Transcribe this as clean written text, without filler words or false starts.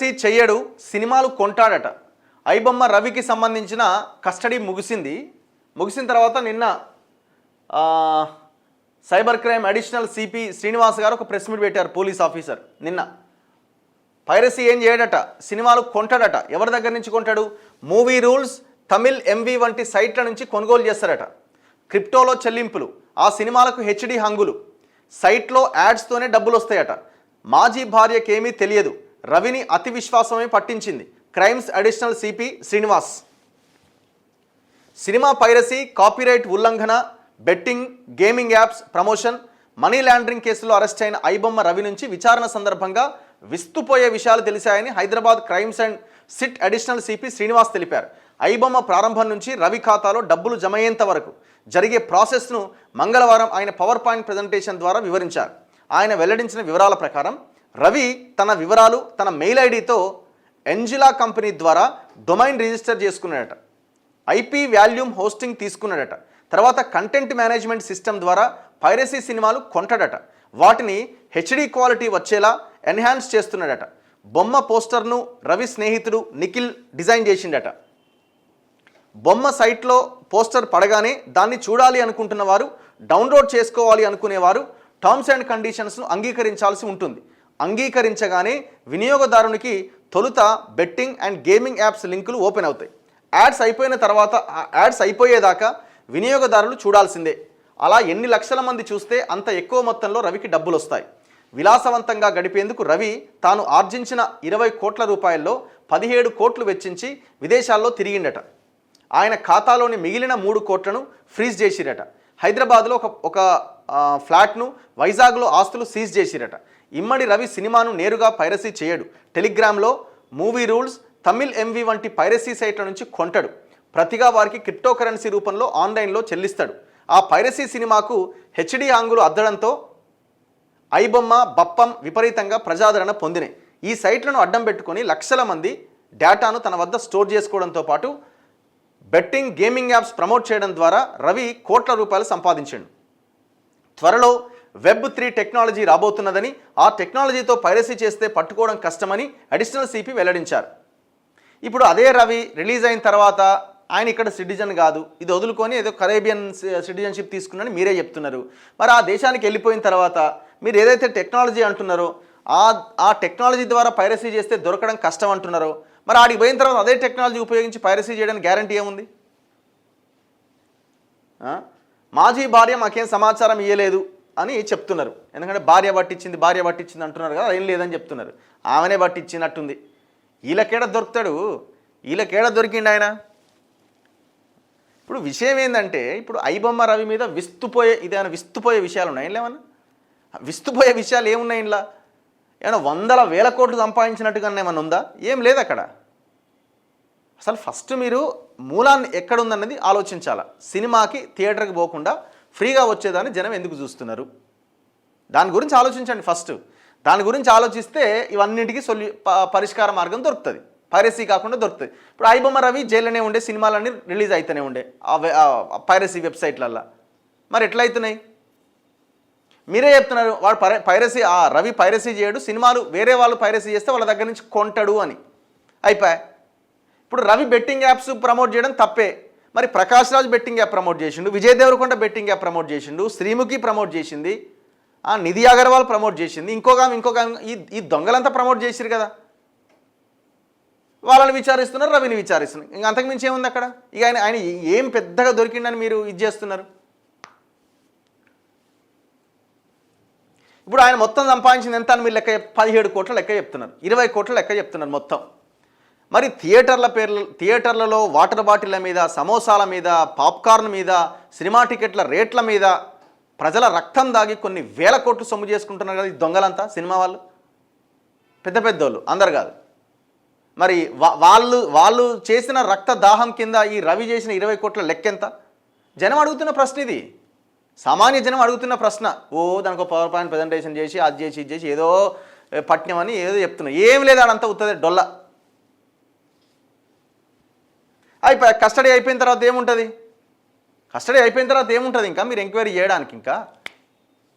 Piracy చెయ్యడు, సినిమాలు కొంటాడట. ఐబొమ్మ రవికి సంబంధించిన కస్టడీ ముగిసిన తర్వాత నిన్న cyber crime additional CP Srinivas గారు ఒక ప్రెస్ మీట్ పెట్టారు. పోలీస్ ఆఫీసర్ నిన్న పైరసీ ఏం చేయడట, సినిమాలు కొంటాడట. ఎవరి దగ్గర నుంచి కొంటాడు? మూవీ రూల్స్, తమిళ్ ఎంవి వంటి సైట్ల నుంచి కొనుగోలు చేస్తారట. క్రిప్టోలో చెల్లింపులు, ఆ సినిమాలకు హెచ్డి హంగులు, సైట్లో యాడ్స్తోనే డబ్బులు వస్తాయట. మాజీ భార్యకేమీ తెలియదు, రవిని అతి విశ్వాసమే పట్టించింది. Crimes additional CP Srinivas. Cinema piracy, copyright ఉల్లంఘన, betting, gaming apps promotion, money laundering కేసులో అరెస్ట్ అయిన ఐబొమ్మ రవి నుంచి విచారణ సందర్భంగా విస్తుపోయే విషయాలు తెలిసాయని Hyderabad crimes and SIT additional CP Srinivas తెలిపారు. ఐబొమ్మ ప్రారంభం నుంచి రవి ఖాతాలో డబ్బులు జమ అయ్యేంత వరకు జరిగే ప్రాసెస్ను మంగళవారం ఆయన పవర్ పాయింట్ ప్రజెంటేషన్ ద్వారా వివరించారు. ఆయన వెల్లడించిన వివరాల ప్రకారం రవి తన వివరాలు తన మెయిల్ ఐడితో ఎంజిలా కంపెనీ ద్వారా డొమైన్ రిజిస్టర్ చేసుకున్నాడట. ఐపీ వాల్యూమ్ హోస్టింగ్ తీసుకున్నాడట. తర్వాత కంటెంట్ మేనేజ్మెంట్ సిస్టమ్ ద్వారా పైరసీ సినిమాలు కొంటాడట. వాటిని హెచ్డి క్వాలిటీ వచ్చేలా ఎన్హాన్స్ చేస్తున్నాడట. బొమ్మ పోస్టర్ను రవి స్నేహితుడు నిఖిల్ డిజైన్ చేసిండట. బొమ్మ సైట్లో పోస్టర్ పడగానే దాన్ని చూడాలి అనుకుంటున్న వారు, డౌన్లోడ్ చేసుకోవాలి అనుకునేవారు టర్మ్స్ అండ్ కండిషన్స్ను అంగీకరించాల్సి ఉంటుంది. అంగీకరించగానే వినియోగదారునికి తొలుత బెట్టింగ్ అండ్ గేమింగ్ యాప్స్ లింకులు ఓపెన్ అవుతాయి. యాడ్స్ అయిపోయిన తర్వాత యాడ్స్ అయిపోయేదాకా వినియోగదారులు చూడాల్సిందే. అలా ఎన్ని లక్షల మంది చూస్తే అంత ఎక్కువ మొత్తంలో రవికి డబ్బులు వస్తాయి. విలాసవంతంగా గడిపేందుకు రవి తాను ఆర్జించిన 20 కోట్ల రూపాయల్లో 17 కోట్లు వెచ్చించి విదేశాల్లో తిరిగిండట. ఆయన ఖాతాలోని మిగిలిన 3 కోట్లను ఫ్రీజ్ చేసిరట. హైదరాబాద్లో ఒక ఫ్లాట్ను, వైజాగ్లో ఆస్తులు సీజ్ చేసిరట. ఇమ్మడి రవి సినిమాను నేరుగా పైరసీ చేయడు. టెలిగ్రామ్లో మూవీ రూల్స్, తమిళ్ ఎంవి వంటి పైరసీ సైట్ల నుంచి కొంటాడు. ప్రతిగా వారికి క్రిప్టో కరెన్సీ రూపంలో ఆన్లైన్లో చెల్లిస్తాడు. ఆ పైరసీ సినిమాకు హెచ్డి ఆంగులు అద్దడంతో ఐబొమ్మ, బప్పం విపరీతంగా ప్రజాదరణ పొందినాయి. ఈ సైట్లను అడ్డం పెట్టుకొని లక్షల మంది డేటాను తన వద్ద స్టోర్ చేసుకోవడంతో పాటు బెట్టింగ్, గేమింగ్ యాప్స్ ప్రమోట్ చేయడం ద్వారా రవి కోట్ల రూపాయలు సంపాదించాడు. త్వరలో వెబ్3 టెక్నాలజీ రాబోతున్నదని, ఆ టెక్నాలజీతో పైరసీ చేస్తే పట్టుకోవడం కష్టమని అడిషనల్ సిపి వెల్లడించారు. ఇప్పుడు అదే రవి రిలీజ్ అయిన తర్వాత ఆయన ఇక్కడ సిటిజన్ కాదు, ఇది వదులుకొని ఏదో కరేబియన్ సిటిజన్షిప్ తీసుకున్నారని మీరే చెప్తున్నారు. మరి ఆ దేశానికి వెళ్ళిపోయిన తర్వాత మీరు ఏదైతే టెక్నాలజీ అంటున్నారో ఆ టెక్నాలజీ ద్వారా పైరసీ చేస్తే దొరకడం కష్టం అంటున్నారో, మరి ఆడికి పోయిన తర్వాత అదే టెక్నాలజీ ఉపయోగించి పైరసీ చేయడానికి గ్యారంటీ ఏముంది? మాజీ భార్య మాకేం సమాచారం ఇవ్వలేదు అని చెప్తున్నారు. ఎందుకంటే భార్య పట్టించింది అంటున్నారు కదా, ఏం లేదని చెప్తున్నారు. ఆమెనే పట్టించినట్టుంది. వీళ్ళకేడ దొరుకుతాడు, వీళ్ళకేడ దొరికిండు ఆయన. ఇప్పుడు విషయం ఏంటంటే, ఇప్పుడు ఐబొమ్మ రవి మీద విస్తుపోయే విషయాలు ఉన్నాయి. ఏమన్నా విస్తుపోయే విషయాలు ఏమున్నాయి? ఇలా ఏమైనా 100,000 కోట్లు సంపాదించినట్టుగా ఏమన్నా ఉందా? ఏం లేదు అక్కడ. అసలు ఫస్ట్ మీరు మూలాన్ని ఎక్కడుందన్నది ఆలోచించాలా. సినిమాకి థియేటర్కి పోకుండా ఫ్రీగా వచ్చేదాన్ని జనం ఎందుకు చూస్తున్నారు? దాని గురించి ఆలోచించండి ఫస్ట్. దాని గురించి ఆలోచిస్తే ఇవన్నింటికి పరిష్కార మార్గం దొరుకుతుంది. పైరసీ కాకుండా దొరుకుతుంది. ఇప్పుడు ఐబొమ్మ రవి జైల్లోనే ఉండే, సినిమాలన్నీ రిలీజ్ అవుతూనే ఉండే పైరసీ వెబ్సైట్లల్లో. మరి ఎట్లా అవుతున్నాయి? మీరే చెప్తున్నారు వాడు పైరసీ, రవి పైరసీ చేయడు, సినిమాలు వేరే వాళ్ళు పైరసీ చేస్తే వాళ్ళ దగ్గర నుంచి కొంటాడు అని అయిపోయా. ఇప్పుడు రవి బెట్టింగ్ యాప్స్ ప్రమోట్ చేయడం తప్పే. మరి Prakash Raj betting app promote చేసిండు, Vijay Deverakonda betting app promote చేసిండు, శ్రీముఖి ప్రమోట్ చేసింది, నిధి అగర్వాల్ ప్రమోట్ చేసింది, ఇంకొక ఈ దొంగలంతా ప్రమోట్ చేసిరు కదా. వాళ్ళని విచారిస్తున్నారు, రవిని విచారిస్తున్నారు. ఇంక అంతకుమించి ఏముంది అక్కడ? ఇక ఆయన ఏం పెద్దగా దొరికిందని మీరు ఇది చేస్తున్నారు. ఇప్పుడు ఆయన మొత్తం సంపాదించింది ఎంత అని మీరు లెక్క 17 కోట్ల లెక్క చెప్తున్నారు, 20 కోట్ల లెక్క చెప్తున్నారు మొత్తం. మరి థియేటర్లలో వాటర్ బాటిళ్ళ మీద, సమోసాల మీద, పాప్కార్న్ మీద, సినిమా టికెట్ల రేట్ల మీద ప్రజల రక్తం దాగి కొన్ని వేల కోట్లు సొమ్ము చేసుకుంటున్నారు కదా ఈ దొంగలంతా. సినిమా వాళ్ళు పెద్దోళ్ళు అందరు కాదు. మరి వాళ్ళు చేసిన రక్త దాహం కింద ఈ రవి చేసిన 20 కోట్ల లెక్కెంత? జనం అడుగుతున్న ప్రశ్న ఇది. సామాన్య జనం అడుగుతున్న ప్రశ్న. దానికి పవర్ పాయింట్ ప్రజెంటేషన్ చేసి అది చేసి ఇది చేసి ఏదో పట్నం అని ఏదో చెప్తున్నా. ఏం లేదు, ఆడంతా ఉత్తదే డొల్ల. కస్టడీ అయిపోయిన తర్వాత ఏముంటుంది? ఇంకా మీరు ఎంక్వైరీ చేయడానికి ఇంకా